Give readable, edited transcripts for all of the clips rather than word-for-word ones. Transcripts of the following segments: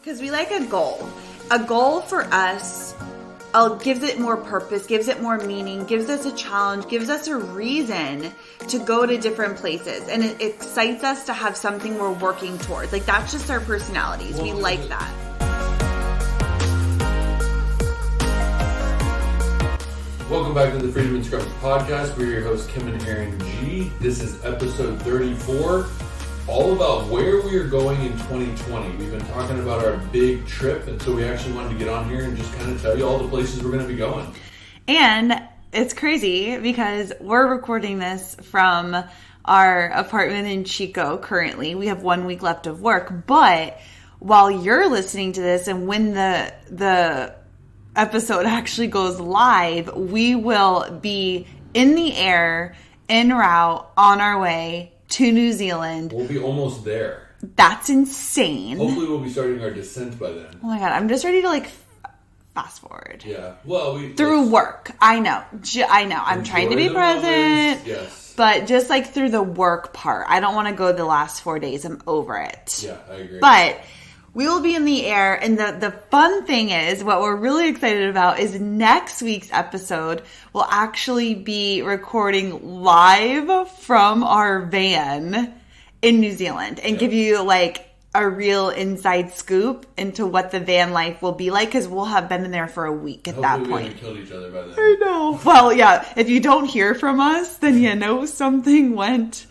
Because we like a goal. A goal for us gives it more purpose, gives it more meaning, gives us a challenge, gives us a reason to go to different places. And it excites us to have something we're working towards. Like, that's just our personalities. We like that. Welcome back to the Freedom and Scrubs podcast. We're your hosts, Kim and Erran G. This is episode 34, all about where we are going in 2020. We've been talking about our big trip, and so we actually wanted to get on here and just kind of tell you all the places we're going to be going. And it's crazy because we're recording this from our apartment in Chico currently. We have 1 week left of work, but while you're listening to this and when the episode actually goes live, we will be in the air, en route, on our way to New Zealand. We'll be almost there. That's insane. Hopefully we'll be starting our descent by then. Oh my God, I'm just ready to fast forward. Yeah. Well, through work. I know. I'm trying to be present. Yes. But just through the work part. I don't want to go the last 4 days. I'm over it. Yeah, I agree. But we will be in the air, and the fun thing is, what we're really excited about is next week's episode will actually be recording live from our van in New Zealand and give you a real inside scoop into what the van life will be like, because we'll have been in there for a week at that point. We haven't killed each other by then. I know. Well, yeah, if you don't hear from us, then you know something went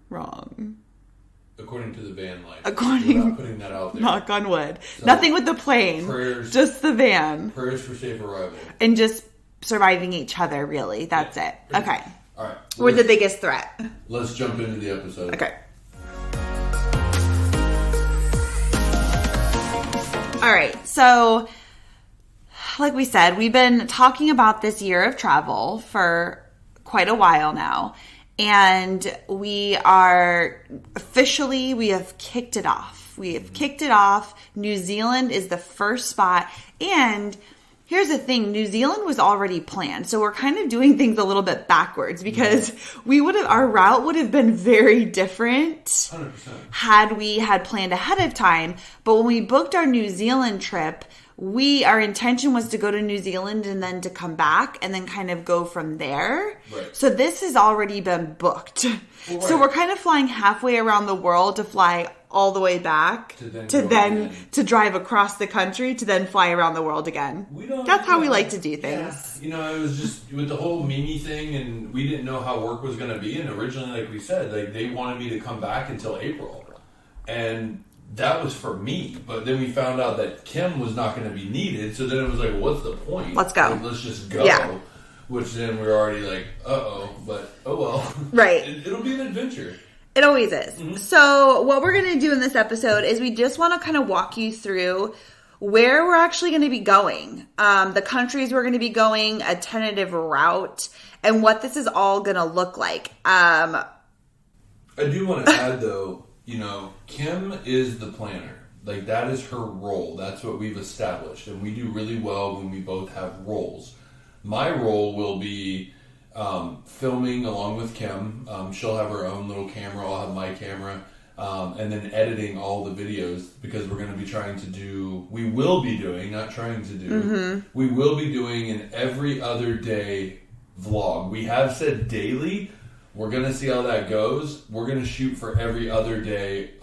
wrong. According to the van life. We're not putting that out there. Knock on wood. So, nothing with the plane. Prayers. Just the van. Prayers for safe arrival. And just surviving each other, really. That's it. Okay. All right. We're the biggest threat. Let's jump into the episode. Okay. All right. So, like we said, we've been talking about this year of travel for quite a while now. And we have kicked it off. New Zealand is the first spot. And here's the thing, New Zealand was already planned. So we're kind of doing things a little bit backwards because our route would have been very different 100%. had we had planned ahead of time. But when we booked our New Zealand trip, our intention was to go to New Zealand and then to come back and then kind of go from there. Right. So this has already been booked. Well, right. So we're kind of flying halfway around the world to fly all the way back to drive across the country to then fly around the world again. That's how we like to do things. Yeah. It was just with the whole Mimi thing, and we didn't know how work was going to be. And originally, like we said, they wanted me to come back until April. And that was for me, but then we found out that Kim was not going to be needed, so then it was what's the point? Let's go. Let's just go. Yeah. Which then we're already but oh well. Right. It'll be an adventure. It always is. Mm-hmm. So what we're going to do in this episode is we just want to kind of walk you through where we're actually going to be going, the countries we're going to be going, a tentative route, and what this is all going to look like. I do want to add, though, Kim is the planner. That is her role. That's what we've established. And we do really well when we both have roles. My role will be filming along with Kim. She'll have her own little camera. I'll have my camera. And then editing all the videos, because we're going to be we will be doing an every other day vlog. We have said daily. We're going to see how that goes. We're going to shoot for every other day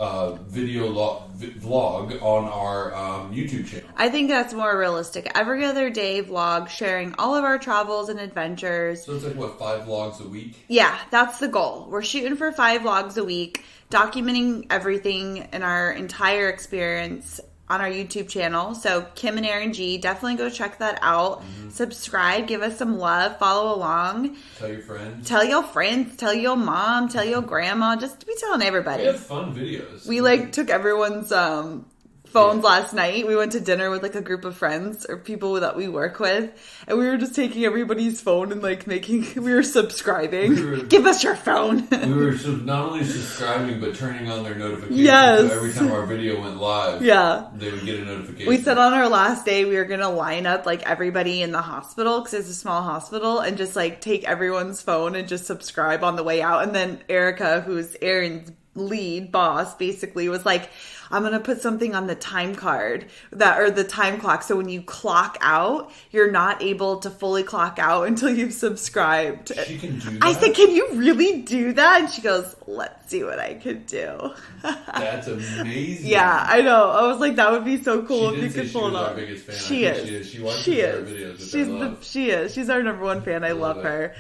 video vlog on our YouTube channel. I think that's more realistic. Every other day vlog, sharing all of our travels and adventures. So it's 5 vlogs a week? Yeah, that's the goal. We're shooting for 5 vlogs a week, documenting everything in our entire experience on our YouTube channel. So Kim and Erran G, definitely go check that out. Mm-hmm. Subscribe, give us some love, follow along. Tell your friends. Tell your friends, tell your mom, tell your grandma, just be telling everybody. We have fun videos. We took everyone's phones last night. We went to dinner with a group of friends or people that we work with, and we were just taking everybody's phone and we were subscribing. Give us your phone. We were not only subscribing but turning on their notifications. Yes. So every time our video went live, they would get a notification. We said on our last day we were going to line up everybody in the hospital, because it's a small hospital, and just take everyone's phone and just subscribe on the way out. And then Erica, who's Aaron's lead boss, basically was like, I'm going to put something on the time card or the time clock. So when you clock out, you're not able to fully clock out until you've subscribed. She can do that? I said, can you really do that? And she goes, let's see what I could do. That's amazing. Yeah, I know. I was like, that would be so cool if you could pull it off. Our biggest fan. She is. She watches our videos. She is. She's our number one fan. I love her.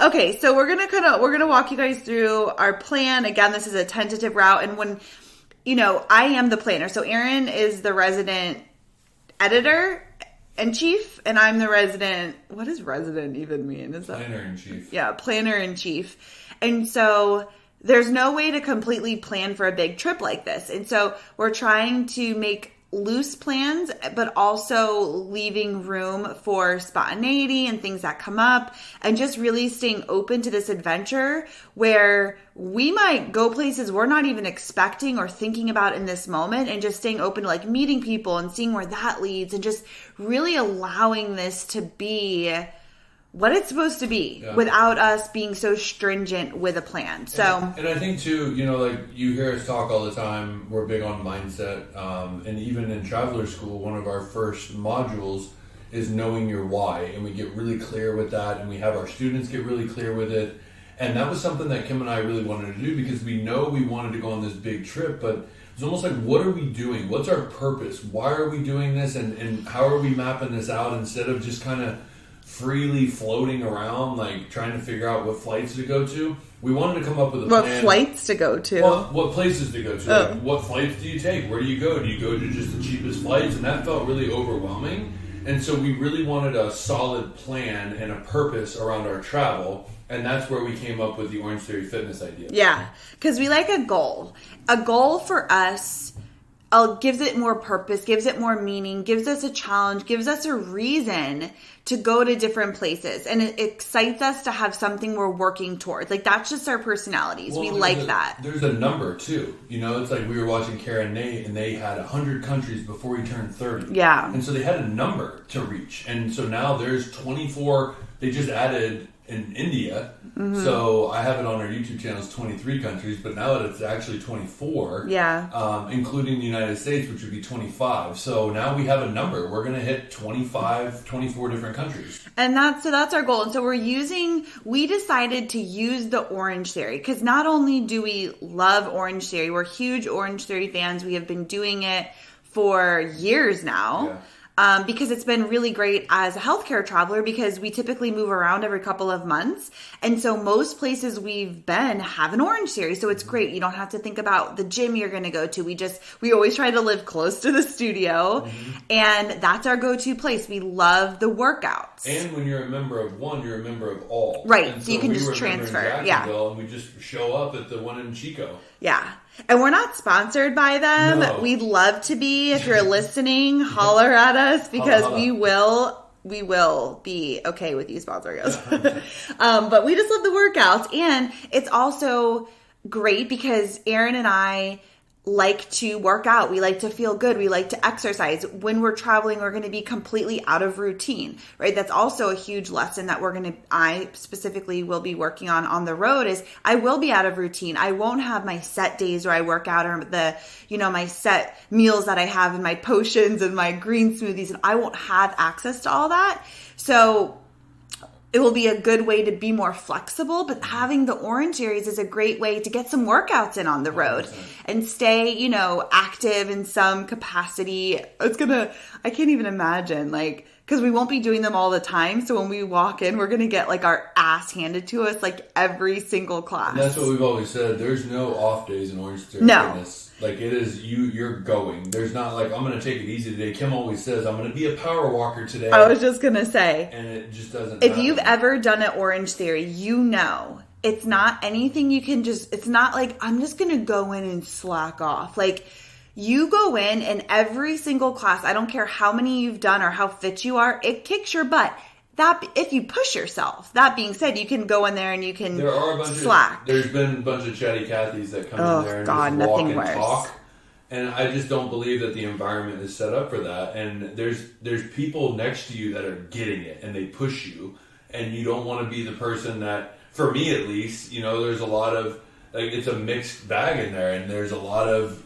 Okay, so we're gonna walk you guys through our plan. Again, this is a tentative route, and when I am the planner. So Erran is the resident editor and chief, and I'm the resident. What does resident even mean? Is that planner in chief? Yeah, planner in chief. And so there's no way to completely plan for a big trip like this. And so we're trying to make loose plans, but also leaving room for spontaneity and things that come up, and just really staying open to this adventure where we might go places we're not even expecting or thinking about in this moment, and just staying open to like meeting people and seeing where that leads, and just really allowing this to be what it's supposed to be without us being so stringent with a plan. So, and I think too, like you hear us talk all the time, we're big on mindset. And even in Traveler School, one of our first modules is knowing your why. And we get really clear with that, and we have our students get really clear with it. And that was something that Kim and I really wanted to do, because we know we wanted to go on this big trip, but it's almost like, what are we doing? What's our purpose? Why are we doing this? And how are we mapping this out, instead of just kind of freely floating around, like trying to figure out what flights to go to? We wanted to come up with a plan. What flights to go to? Well, what places to go to. Like, what flights do you take? Where do you go? Do you go to just the cheapest flights? And that felt really overwhelming. And so we really wanted a solid plan and a purpose around our travel. And that's where we came up with the Orange Theory Fitness idea. Yeah, because we like a goal. A goal for us gives it more purpose, gives it more meaning, gives us a challenge, gives us a reason to go to different places. And it excites us to have something we're working towards. Like, that's just our personalities. Well, we like that. There's a number, too. It's like we were watching Kara and Nate, and they had 100 countries before he turned 30. Yeah. And so they had a number to reach. And so now there's 24. They just added in India. Mm-hmm. So I have it on our YouTube channel as 23 countries, but now it's actually 24. Yeah. Including the United States, which would be 25. So now we have a number. We're going to hit 25, 24 different countries. And that's our goal. And so we decided to use the Orange Theory, because not only do we love Orange Theory, we're huge Orange Theory fans. We have been doing it for years now. Yeah. Because it's been really great as a healthcare traveler, because we typically move around every couple of months. And so most places we've been have an Orange Theory. So it's great. You don't have to think about the gym you're going to go to. We always try to live close to the studio. Mm-hmm. And that's our go-to place. We love the workouts. And when you're a member of one, you're a member of all. Right. And so you can just transfer. Yeah. And we just show up at the one in Chico. Yeah. And we're not sponsored by them. No. We'd love to be. If you're listening, holler at us, because we will be okay with you sponsoring us. But we just love the workouts. And it's also great because Erran and I like to work out. We like to feel good. We like to exercise. When we're traveling, we're going to be completely out of routine, right? That's also a huge lesson that I specifically will be working on the road, is I will be out of routine. I won't have my set days where I work out, or my set meals that I have, and my potions and my green smoothies, and I won't have access to all that. So it will be a good way to be more flexible, but having the Orange Series is a great way to get some workouts in on the road 100%. And stay, active in some capacity. I can't even imagine, because we won't be doing them all the time. So when we walk in, we're going to get our ass handed to us every single class. And that's what we've always said. There's no off days in Orange Theory Fitness. It is you're going. There's not I'm going to take it easy today. Kim always says, I'm going to be a power walker today. I was just going to say. And it just doesn't If happen. you've ever done an Orange Theory, it's not anything you can it's not I'm just going to go in and slack off. You go in, and every single class, I don't care how many you've done or how fit you are, it kicks your butt. That if you push yourself. That being said, you can go in there and you can slack. There's been a bunch of chatty Cathys that come in there and just walk and talk. And I just don't believe that the environment is set up for that. And there's people next to you that are getting it, and they push you. And you don't want to be the person that, for me at least, there's a lot of like it's a mixed bag in there, and there's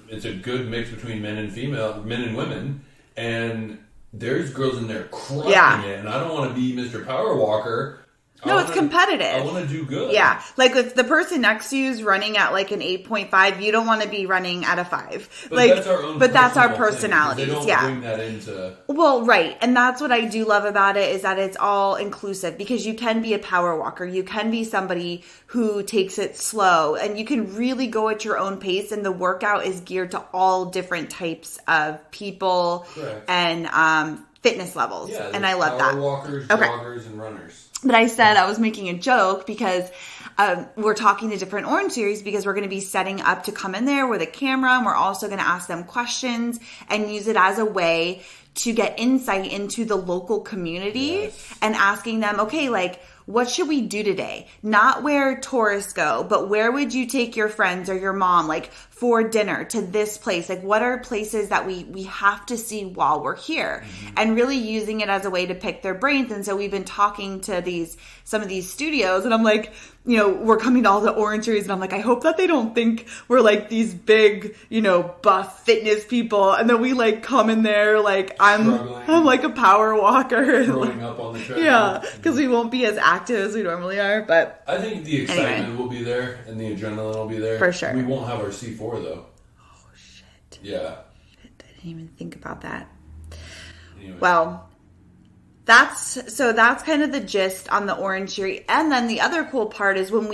it's a good mix between men and women, and there's girls in there crushing it, and I don't want to be Mr. Power Walker. No, it's competitive. I want to do good. Yeah. Like if the person next to you is running at like an 8.5, you don't want to be running at a 5. But like, that's our own that's our personalities. personalities. They don't bring that into... Well, right. And that's what I do love about it is that it's all inclusive because you can be a power walker. You can be somebody who takes it slow and you can really go at your own pace. And the workout is geared to all different types of people and fitness levels. Yeah, and I love that. Power walkers, joggers, and runners. But I said I was making a joke because we're talking to different Orange Series because we're going to be setting up to come in there with a camera. And we're also going to ask them questions and use it as a way to get insight into the local community and asking them, okay, like, what should we do today? Not where tourists go, but where would you take your friends or your mom, like for dinner to this place? Like what are places that we have to see while we're here? And really using it as a way to pick their brains. And so we've been talking to some of these studios and I'm like, you know, we're coming to all the Orange Series and I'm like, I hope that they don't think we're like these big, you know, buff fitness people. And then we like come in there like I'm like a power walker. Growing up on the treadmill. Yeah, because we won't be as active as we normally are. But I think the excitement will be there and the adrenaline will be there. For sure. We won't have our C4 though. Oh, shit. Yeah. Shit, I didn't even think about that. Anyway. Well, that's kind of the gist on the Orange Series. And then the other cool part is when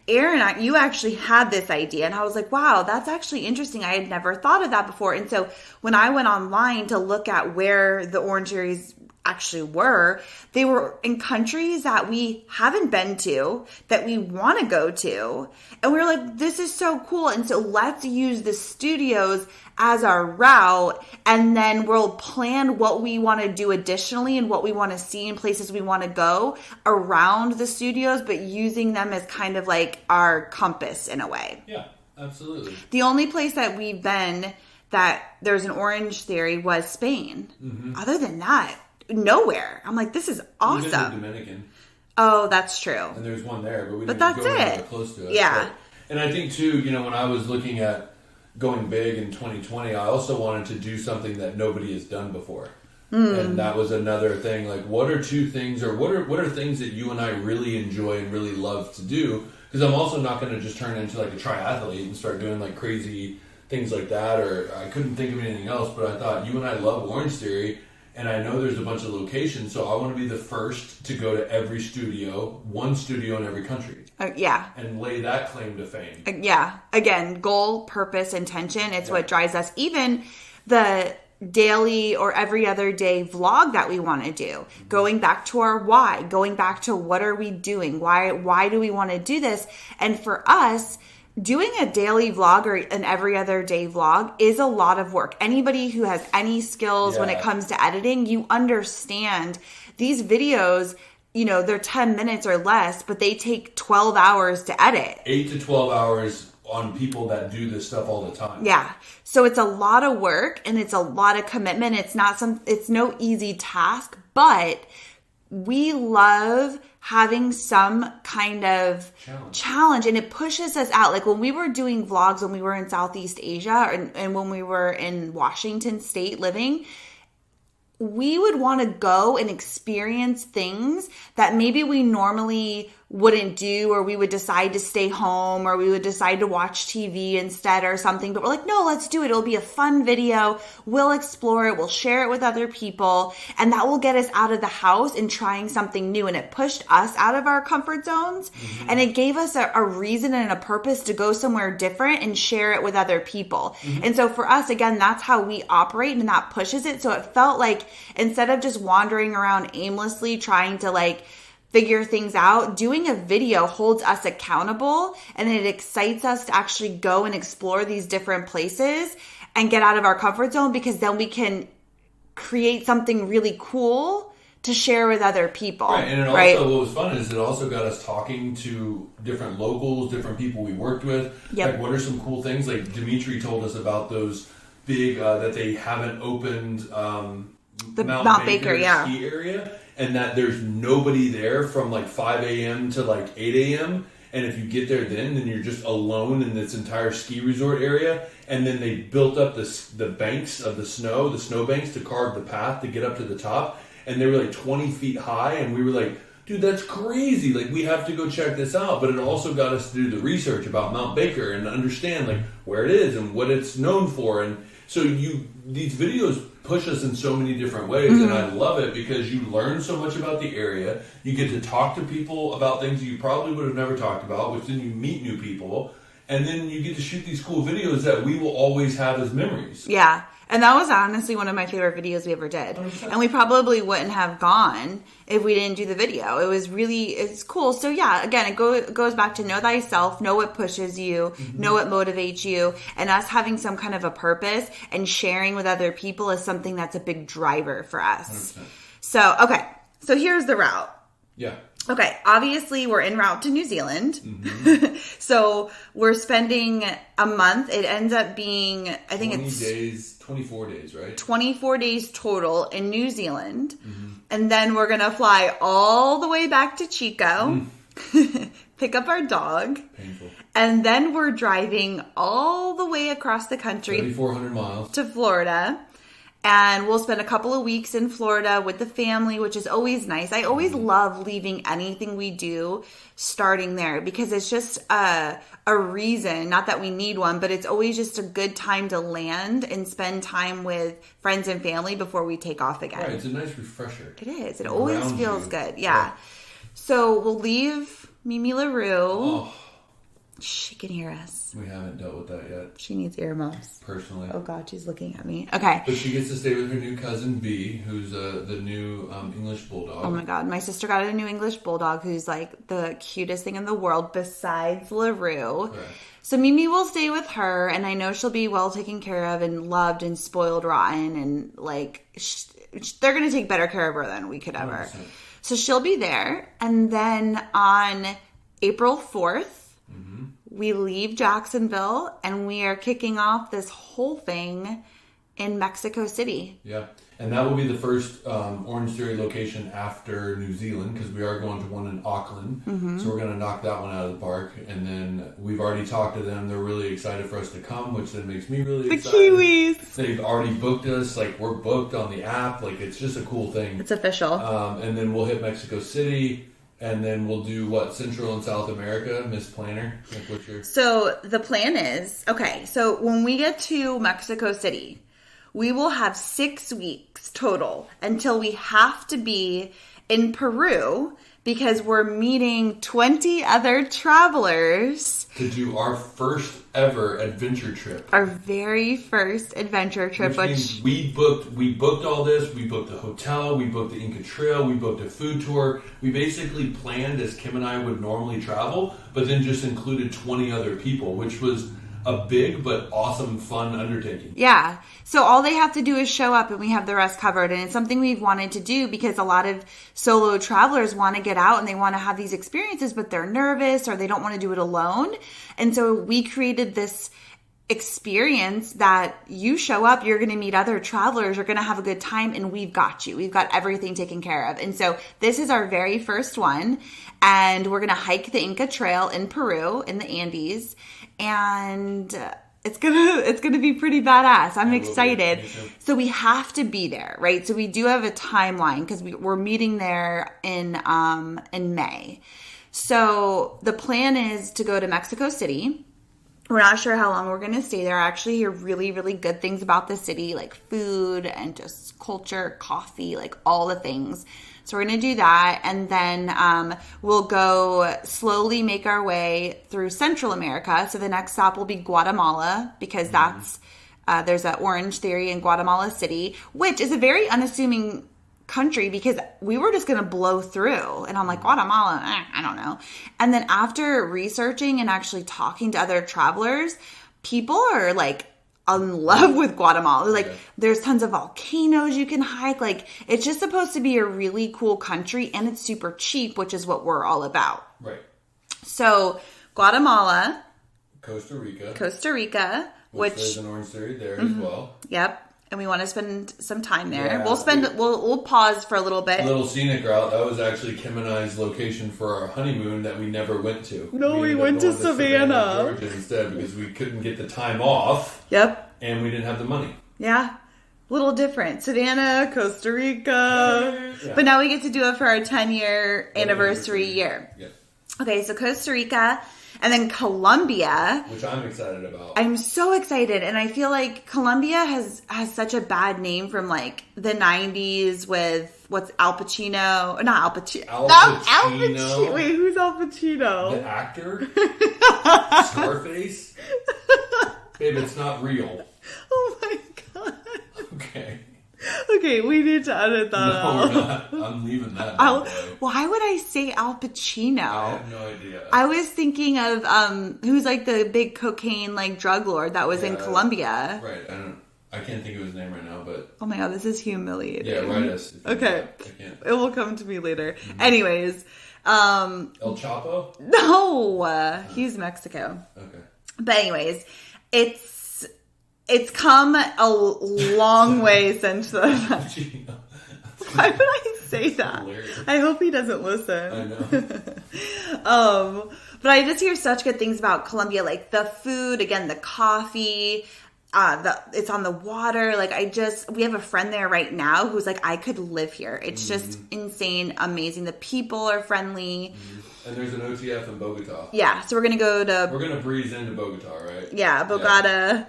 Erran, you actually had this idea and I was like, wow, that's actually interesting. I had never thought of that before. And so when I went online to look at where the Orange Series actually were, they were in countries that we haven't been to, that we want to go to. And we were like, this is so cool. And so let's use the studios as our route. And then we'll plan what we want to do additionally and what we want to see in places we want to go around the studios, but using them as kind of like our compass in a way. Yeah, absolutely. The only place that we've been that there's an Orange Theory was Spain. Other than that, nowhere. I'm like, this is awesome. We've been to Dominican. Oh, that's true. And there's one there, but we didn't that's go anywhere it. close to it. Yeah. And I think too, you know, when I was looking at going big in 2020, I also wanted to do something that nobody has done before. And that was another thing. Like, what are two things, or what are things that you and I really enjoy and really love to do? Because I'm also not going to just turn into like a triathlete and start doing like crazy things like that. Or I couldn't think of anything else. But I thought, you and I love Orange Theory. And I know there's a bunch of locations, so I want to be the first to go to every studio, one studio in every country. Yeah. And lay that claim to fame. Yeah. Again, goal, purpose, intention. It's what drives us. Even the daily or every other day vlog that we want to do. Going back to our why. Going back to what are we doing? Why do we want to do this? And for us, doing a daily vlog or an every other day vlog is a lot of work. Anybody who has any skills when it comes to editing, you understand these videos, you know, they're 10 minutes or less, but they take 12 hours to edit. 8 to 12 hours on people that do this stuff all the time. Yeah. So it's a lot of work and it's a lot of commitment. It's no easy task, but we love having some kind of challenge and it pushes us out. Like when we were doing vlogs, when we were in Southeast Asia and when we were in Washington State living, we would want to go and experience things that maybe we normally wouldn't do, or we would decide to stay home, or we would decide to watch TV instead or something. But we're like, no, let's do it. It'll be a fun video. We'll explore it. We'll share it with other people. And that will get us out of the house and trying something new. And it pushed us out of our comfort zones. And it gave us a reason and a purpose to go somewhere different and share it with other people. And so for us, again, that's how we operate and that pushes it. So it felt like instead of just wandering around aimlessly trying to like figure things out, doing a video holds us accountable and it excites us to actually go and explore these different places and get out of our comfort zone, because then we can create something really cool to share with other people. Right, and also what was fun is it also got us talking to different locals, different people we worked with. Like, what are some cool things? Like Dimitri told us about those big, that they haven't opened the Mount Baker ski area. And that there's nobody there from like 5 a.m. to like 8 a.m. And if you get there then you're just alone in this entire ski resort area. And then they built up the banks of the snow banks to carve the path to get up to the top. And they were like 20 feet high. And we were like, dude, that's crazy. Like, we have to go check this out. But it also got us to do the research about Mount Baker and understand like where it is and what it's known for. And so these videos push us in so many different ways. And I love it because you learn so much about the area. You get to talk to people about things you probably would have never talked about, which then you meet new people. And then you get to shoot these cool videos that we will always have as memories. Yeah. And that was honestly one of my favorite videos we ever did. 100%. And we probably wouldn't have gone if we didn't do the video. It's cool. So yeah, again, it goes back to know thyself, know what pushes you, know what motivates you, and us having some kind of a purpose and sharing with other people is something that's a big driver for us. 100%. So, okay. So here's the route. Yeah. Okay, obviously we're en route to New Zealand. So we're spending a month. It ends up being, I think 24 days, right? 24 days total in New Zealand. And then we're going to fly all the way back to Chico, pick up our dog. Painful. And then we're driving all the way across the country. 3,400 miles. To Florida. And we'll spend a couple of weeks in Florida with the family, which is always nice. I always love leaving anything we do starting there because it's just a reason, not that we need one, but it's always just a good time to land and spend time with friends and family before we take off again. Right, it's a nice refresher. It is. It always feels good. Yeah. So we'll leave Mimi LaRue. Oh. She can hear us. We haven't dealt with that yet. She needs earmuffs. Personally. Oh, God, she's looking at me. Okay. But she gets to stay with her new cousin, B, who's the new English Bulldog. Oh, my God. My sister got a new English Bulldog who's, like, the cutest thing in the world besides LaRue. Correct. So Mimi will stay with her, and I know she'll be well taken care of and loved and spoiled rotten. And, like, they're going to take better care of her than we could ever. 100%. So she'll be there. And then on April 4th, we leave Jacksonville, and we are kicking off this whole thing in Mexico City. Yeah, and that will be the first Orange Theory location after New Zealand, because we are going to one in Auckland. So we're going to knock that one out of the park. And then we've already talked to them. They're really excited for us to come, which then makes me really excited. The Kiwis! They've already booked us. Like, we're booked on the app. Like, it's just a cool thing. It's official. And then we'll hit Mexico City. And then we'll do what? Central and South America, Miss Planner? Like, what's your... So the plan is, okay, so when we get to Mexico City, we will have 6 weeks total until we have to be in Peru because we're meeting 20 other travelers. To do our first ever adventure trip. Our very first adventure trip. Which means we booked all this. We booked the hotel. We booked the Inca Trail. We booked a food tour. We basically planned as Kim and I would normally travel, but then just included 20 other people, which was a big but awesome, fun undertaking. Yeah. So all they have to do is show up and we have the rest covered. And it's something we've wanted to do because a lot of solo travelers want to get out and they want to have these experiences, but they're nervous or they don't want to do it alone. And so we created this experience that you show up, you're going to meet other travelers, you're going to have a good time, and we've got you. We've got everything taken care of. And so this is our very first one. And we're going to hike the Inca Trail in Peru in the Andes. And it's gonna be pretty badass. I'm excited. So we have to be there, right? So we do have a timeline because we're meeting there in May. So the plan is to go to Mexico City. We're not sure how long we're going to stay there. I actually hear really, really good things about the city, like food and just culture, coffee, like all the things. So we're going to do that. And then we'll go slowly make our way through Central America. So the next stop will be Guatemala because that's there's an Orange Theory in Guatemala City, which is a very unassuming country because we were just going to blow through. And I'm like, Guatemala, I don't know. And then after researching and actually talking to other travelers, people are like in love with Guatemala. Like, there's tons of volcanoes you can hike. Like, it's just supposed to be a really cool country, and it's super cheap, which is what we're all about. Right. So, Guatemala. Costa Rica. Which there's an Orange Theory there as well. Yep. and we want to spend some time there. Yeah. We'll pause for a little bit. A little scenic route. That was actually Kim and I's location for our honeymoon that we never went to. No, we went to Savannah, Georgia instead because we couldn't get the time off. Yep. And we didn't have the money. Yeah. A little different. Savannah, Costa Rica. Yeah. But now we get to do it for our 10-year anniversary year. Yep. Okay, so Costa Rica and then Colombia. Which I'm excited about. I'm so excited. And I feel like Colombia has such a bad name from like the 90s with what's Al Pacino. Not Al Pacino. Al Pacino. Wait, who's Al Pacino? The actor? Scarface? Babe, it's not real. Oh my God. Okay. Okay, we need to edit that out. No, we're not. I'm leaving that. Why would I say Al Pacino? I have no idea. I was thinking of who's like the big cocaine like drug lord that was in Colombia. Right. I can't think of his name right now, but oh my God, this is humiliating. Yeah, write us. Okay. I can't. It will come to me later. Mm-hmm. Anyways, El Chapo? No, he's Mexico. Okay. But anyways, it's come a long way since the. Why would I say that? Hilarious. I hope he doesn't listen. I know. But I just hear such good things about Colombia, like the food, again, the coffee, it's on the water. Like we have a friend there right now who's like, I could live here. It's just insane, amazing. The people are friendly. And there's an OTF in Bogota. Yeah, so we're going to breeze into Bogota, right? Yeah, Bogota. Yeah.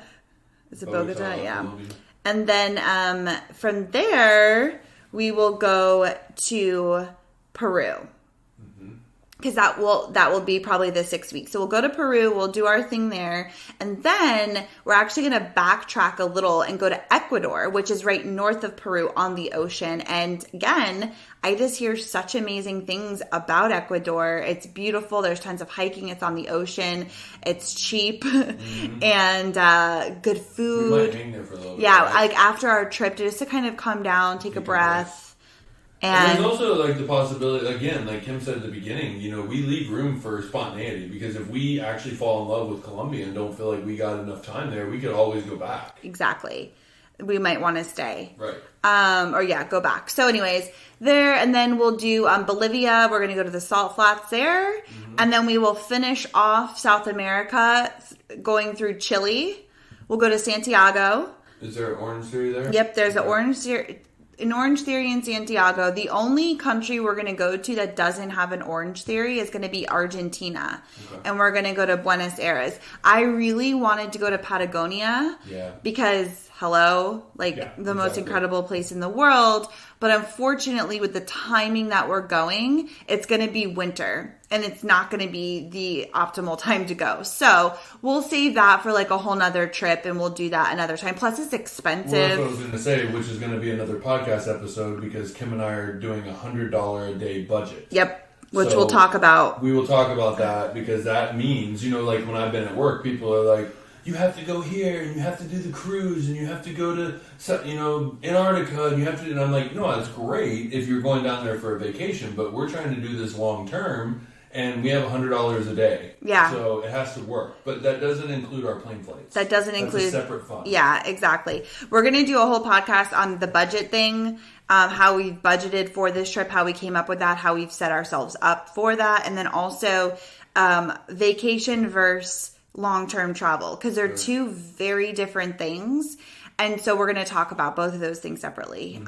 Is it Bogota? Yeah. Colombia. And then from there, we will go to Peru. Because that will be probably the 6 weeks. So we'll go to Peru, we'll do our thing there, and then we're actually going to backtrack a little and go to Ecuador, which is right north of Peru on the ocean. And again, I just hear such amazing things about Ecuador. It's beautiful. There's tons of hiking. It's on the ocean. It's cheap and good food. We might hang there for a little bit. Yeah, right? like after our trip, just to kind of come down, take a breath. And there's also like the possibility, again, like Kim said at the beginning, we leave room for spontaneity because if we actually fall in love with Colombia and don't feel like we got enough time there, we could always go back. Exactly. We might want to stay. Right. Go back. So anyways, there, and then we'll do Bolivia. We're going to go to the salt flats there. And then we will finish off South America going through Chile. We'll go to Santiago. Is there an Orange Theory there? Yep, there's an Orange Theory in Santiago. The only country we're going to go to that doesn't have an Orange Theory is going to be Argentina. Okay. And we're going to go to Buenos Aires. I really wanted to go to Patagonia. Yeah. Because, the most incredible place in the world. But unfortunately, with the timing that we're going, it's going to be winter. And it's not going to be the optimal time to go. So we'll save that for like a whole nother trip, and we'll do that another time. Plus, it's expensive. Well, that's what I was going to say, which is going to be another podcast episode because Kim and I are doing $100 a day budget. Yep. Which we'll talk about. We will talk about that because that means, like when I've been at work, people are like, you have to go here and you have to do the cruise and you have to go to, Antarctica and you have to, and I'm like, no, that's great if you're going down there for a vacation, but we're trying to do this long term. And we have $100 a day. Yeah. So it has to work. But that doesn't include our plane flights. That doesn't include... That's a separate fund. Yeah, exactly. We're going to do a whole podcast on the budget thing, how we've budgeted for this trip, how we came up with that, how we've set ourselves up for that, and then also vacation versus long-term travel. Because they're two very different things. And so we're going to talk about both of those things separately.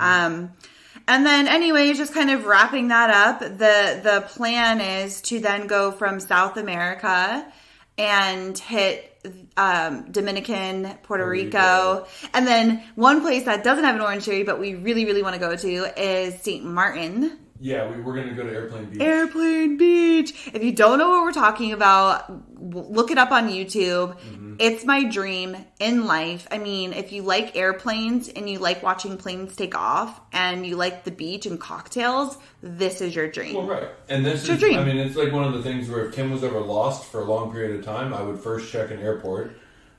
And then anyways, just kind of wrapping that up, the plan is to then go from South America and hit Dominican, Puerto Rico. And then one place that doesn't have an Orange Theory, but we really, really want to go to is St. Martin. Yeah, we're going to go to Airplane Beach. Airplane Beach. If you don't know what we're talking about, look it up on YouTube. It's my dream in life. I mean, if you like airplanes and you like watching planes take off and you like the beach and cocktails, this is your dream. Well, right. And this is your dream. I mean, it's like one of the things where if Kim was ever lost for a long period of time, I would first check an airport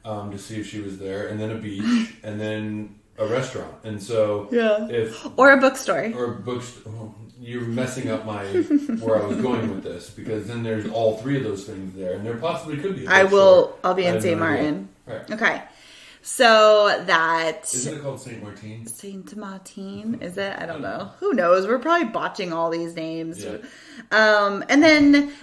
to see if she was there, and then a beach, and then a restaurant. And so or a bookstore. You're messing up where I was going with this because then there's all three of those things there, and there possibly could be. I'll be in St. Martin. Right. Okay. So that... Isn't it called Saint Martin? Saint Martin, is it? I don't know. Who knows? We're probably botching all these names. Yeah. And then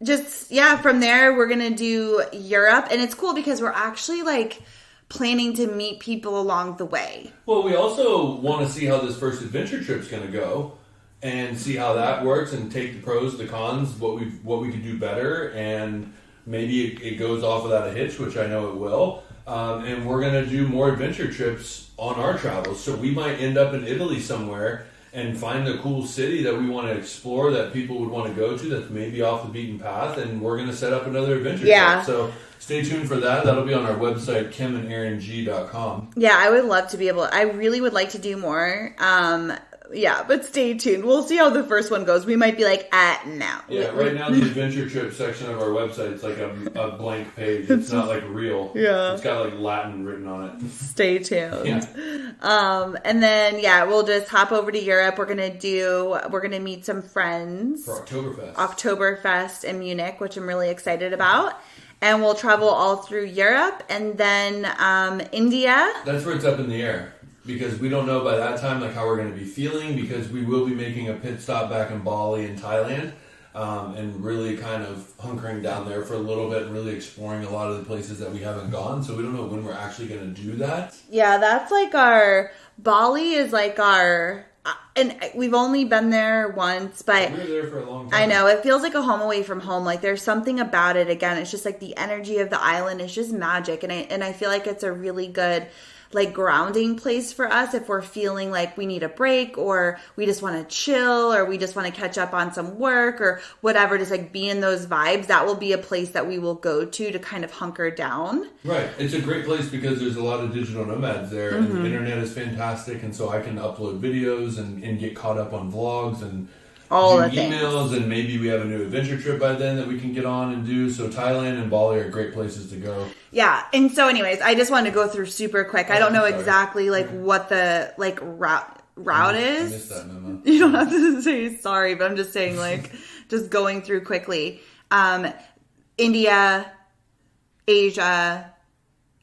just, from there, we're going to do Europe. And it's cool because we're actually like planning to meet people along the way. Well, we also want to see how this first adventure trip's going to go and see how that works and take the pros, the cons, what we could do better, and maybe it goes off without a hitch, which I know it will. And we're going to do more adventure trips on our travels. So we might end up in Italy somewhere and find a cool city that we want to explore that people would want to go to that's maybe off the beaten path, and we're going to set up another adventure trip. So stay tuned for that. That'll be on our website, kimanderrang.com. Yeah, I would love to be able... I really would like to do more. But stay tuned. We'll see how the first one goes. We might be like, no. Yeah, right now the adventure trip section of our website is like a blank page. It's not like real. Yeah. It's got like Latin written on it. Stay tuned. Yeah. And then, we'll just hop over to Europe. We're going to meet some friends. For Oktoberfest. Oktoberfest in Munich, which I'm really excited about. And we'll travel all through Europe. And then India. That's where it's up in the air. Because we don't know by that time like how we're going to be feeling, because we will be making a pit stop back in Bali and Thailand, and really kind of hunkering down there for a little bit and really exploring a lot of the places that we haven't gone. So we don't know when we're actually going to do that. Yeah, that's like Bali is like and we've only been there once, but we were there for a long time. I know, it feels like a home away from home. Like there's something about it. Again, it's just like the energy of the island is just magic, and I feel like it's a really good like grounding place for us if we're feeling like we need a break, or we just want to chill, or we just want to catch up on some work or whatever, just like be in those vibes. That will be a place that we will go to kind of hunker down. Right. It's a great place because there's a lot of digital nomads there, and the internet is fantastic, and so I can upload videos and get caught up on vlogs and all do the emails, things. And maybe we have a new adventure trip by then that we can get on and do. So Thailand and Bali are great places to go. Yeah, and so anyways, I just wanted to go through super quick. I don't know exactly like what the like route is. I missed that memo. You don't have to say sorry, but I'm just saying like just going through quickly. India, Asia,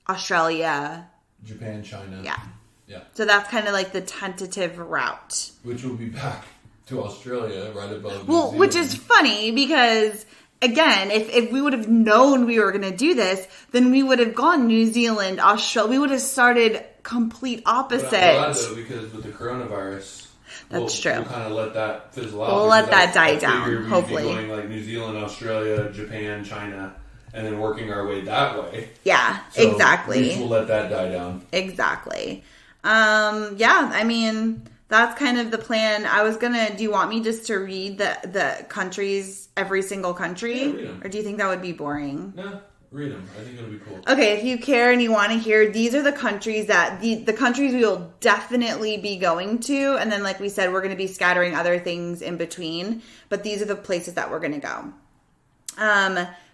Australia, Japan, China. Yeah. Yeah. So that's kind of like the tentative route. Which will be back to Australia right above New Well, Zealand. which is funny because, again, if we would have known we were going to do this, then we would have gone New Zealand, Australia. We would have started complete opposite. But I'm glad, though, because with the coronavirus, That's true. We'll kind of let that fizzle out. We'll let that die down, We'd hopefully. be going like New Zealand, Australia, Japan, China, and then working our way that way. Yeah, So exactly. We'll let that die down. Exactly. I mean, that's kind of the plan. Do you want me just to read the countries, every single country? Yeah, read 'em. Or do you think that would be boring? No, read them. I think it'll be cool. Okay, if you care and you want to hear, these are the countries that the countries we will definitely be going to, and then like we said, we're going to be scattering other things in between, but these are the places that we're going to go.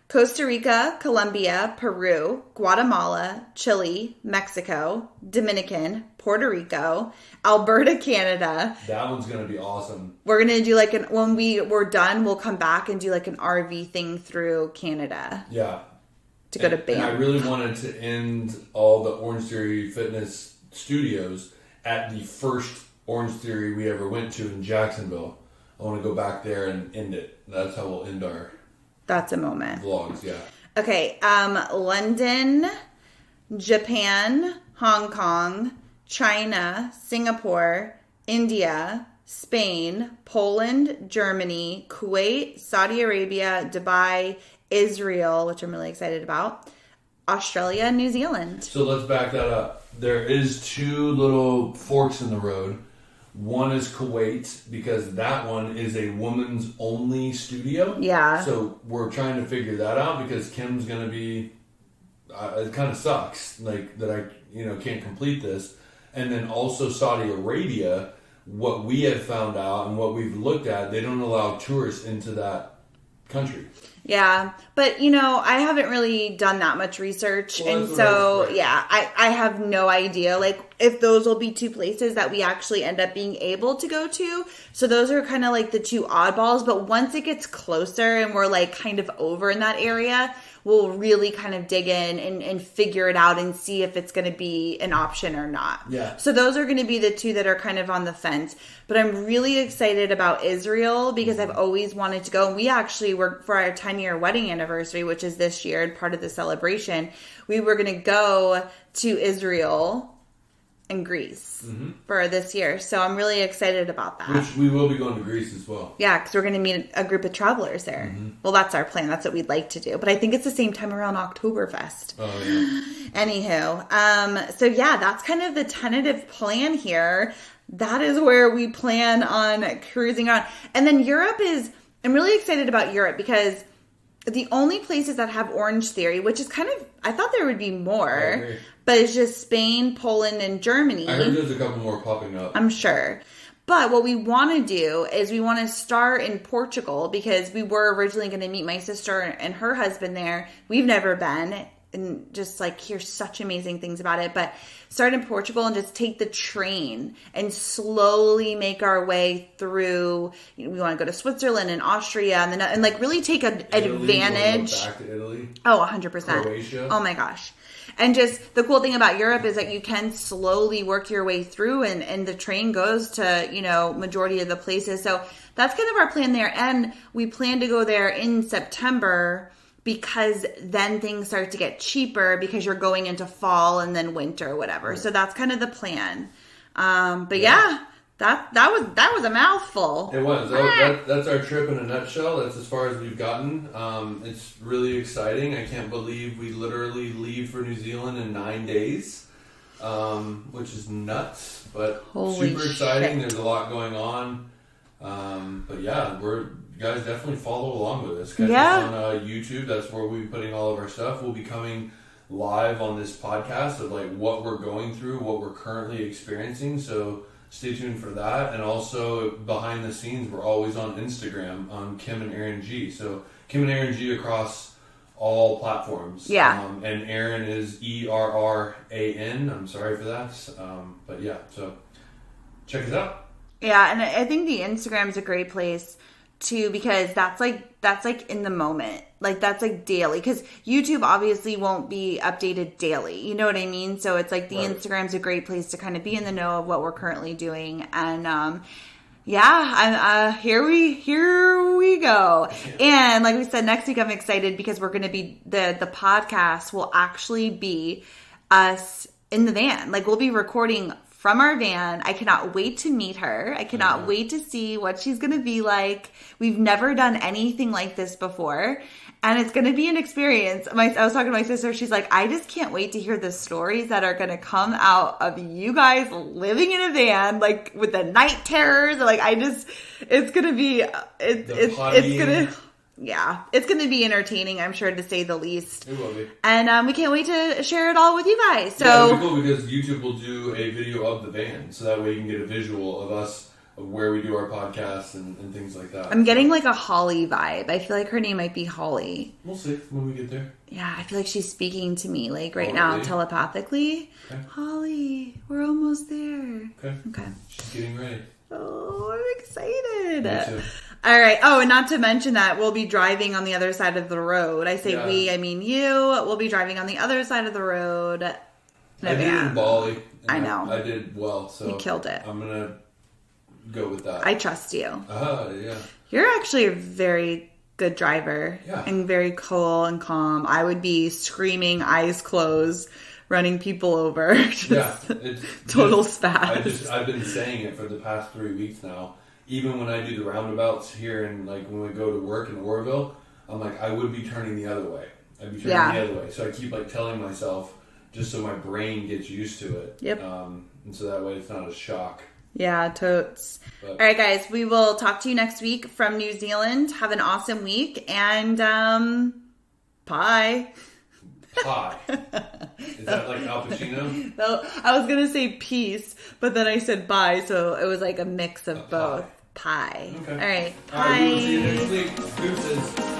Costa Rica, Colombia, Peru, Guatemala, Chile, Mexico, Dominican, Puerto Rico, Alberta, Canada. That one's going to be awesome. We're going to do when we're done, we'll come back and do like an RV thing through Canada. Yeah. To go to Banff. And I really wanted to end all the Orange Theory Fitness studios at the first Orange Theory we ever went to in Jacksonville. I want to go back there and end it. That's how we'll end our That's a moment. vlogs, yeah. Okay, London, Japan, Hong Kong, China, Singapore, India, Spain, Poland, Germany, Kuwait, Saudi Arabia, Dubai, Israel, which I'm really excited about, Australia, New Zealand. So let's back that up. There is two little forks in the road. One is Kuwait, because that one is a woman's only studio. Yeah. So we're trying to figure that out, because Kim's going to be... it kind of sucks like that I can't complete this. And then also Saudi Arabia, what we have found out and what we've looked at, they don't allow tourists into that country. Yeah, but I haven't really done that much research, and that's so what I was- yeah, I have no idea like if those will be two places that we actually end up being able to go to. So those are kind of like the two oddballs, but once it gets closer and we're like kind of over in that area, we'll really kind of dig in and figure it out and see if it's going to be an option or not. Yeah. So those are going to be the two that are kind of on the fence. But I'm really excited about Israel because I've always wanted to go. And we actually were, for our 10-year wedding anniversary, which is this year and part of the celebration, we were going to go to Israel and Greece for this year. So I'm really excited about that. Which we will be going to Greece as well. Yeah, because we're going to meet a group of travelers there. Well, that's our plan. That's what we'd like to do. But I think it's the same time around Oktoberfest. Oh, yeah. Anywho, so yeah, that's kind of the tentative plan here. That is where we plan on cruising on. And then I'm really excited about Europe because the only places that have Orange Theory, which is kind of, I thought there would be more, but it's just Spain, Poland, and Germany. I heard there's a couple more popping up. I'm sure. But what we want to do is we want to start in Portugal because we were originally going to meet my sister and her husband there. We've never been and just like hear such amazing things about it. But start in Portugal and just take the train and slowly make our way through. We want to go to Switzerland and Austria and like really take an advantage. Back to Italy. Oh, 100%. Croatia. Oh my gosh. And just the cool thing about Europe is that you can slowly work your way through and the train goes to, majority of the places. So that's kind of our plan there. And we plan to go there in September because then things start to get cheaper because you're going into fall and then winter or whatever. Right. So that's kind of the plan. But yeah. That was a mouthful. It was. That's our trip in a nutshell. That's as far as we've gotten. It's really exciting. I can't believe we literally leave for New Zealand in 9 days, which is nuts, but Holy super exciting. shit. There's a lot going on. But yeah, you guys definitely follow along with us. Catch us on YouTube. That's where we'll be putting all of our stuff. We'll be coming live on this podcast of like what we're going through, what we're currently experiencing. So stay tuned for that. And also behind the scenes, we're always on Instagram on Kim and Erran G. So Kim and Erran G across all platforms. Yeah. And Erran is ERRAN. I'm sorry for that. But yeah, so check us out. Yeah, and I think the Instagram is a great place too because that's like in the moment. Like that's like daily because YouTube obviously won't be updated daily. You know what I mean? So it's like the Right. Instagram's a great place to kind of be in the know of what we're currently doing. And here we go. And like we said, next week I'm excited because we're going to be the podcast will actually be us in the van. Like we'll be recording from our van. I cannot wait to meet her. I cannot wait to see what she's going to be like. We've never done anything like this before. And it's going to be an experience. I was talking to my sister. She's like, I just can't wait to hear the stories that are going to come out of you guys living in a van, like with the night terrors. Like, it's going to be, it's going to, yeah, it's going to be entertaining, I'm sure, to say the least. It will be. And we can't wait to share it all with you guys. So yeah, it'll be cool because YouTube will do a video of the van. So that way you can get a visual of us, of where we do our podcasts and things like that. I'm getting like a Holly vibe. I feel like her name might be Holly. We'll see when we get there. Yeah, I feel like she's speaking to me like right now telepathically. Okay. Holly, we're almost there. Okay. She's getting ready. Oh, I'm excited. Me too. All right. Oh, and not to mention that we'll be driving on the other side of the road. I say we, I mean you. We'll be driving on the other side of the road. I did it in Bali. I know. I did well. So you killed it. I'm going to go with that. I trust you. Yeah. You're actually a very good driver and very cool and calm. I would be screaming, eyes closed, running people over. It's total spaz. I've been saying it for the past 3 weeks now. Even when I do the roundabouts here and like when we go to work in Oroville, I'm like, I would be turning the other way. I'd be turning the other way. So I keep like telling myself just so my brain gets used to it. Yep. And so that way it's not a shock. Yeah, totes. All right, guys, we will talk to you next week from New Zealand. Have an awesome week, and pie. Pie. Is that like Al Pacino? No, I was going to say peace, but then I said bye, so it was like a mix of both. Pie. Okay. All right, All right, we will see you bye. next week. Deuces.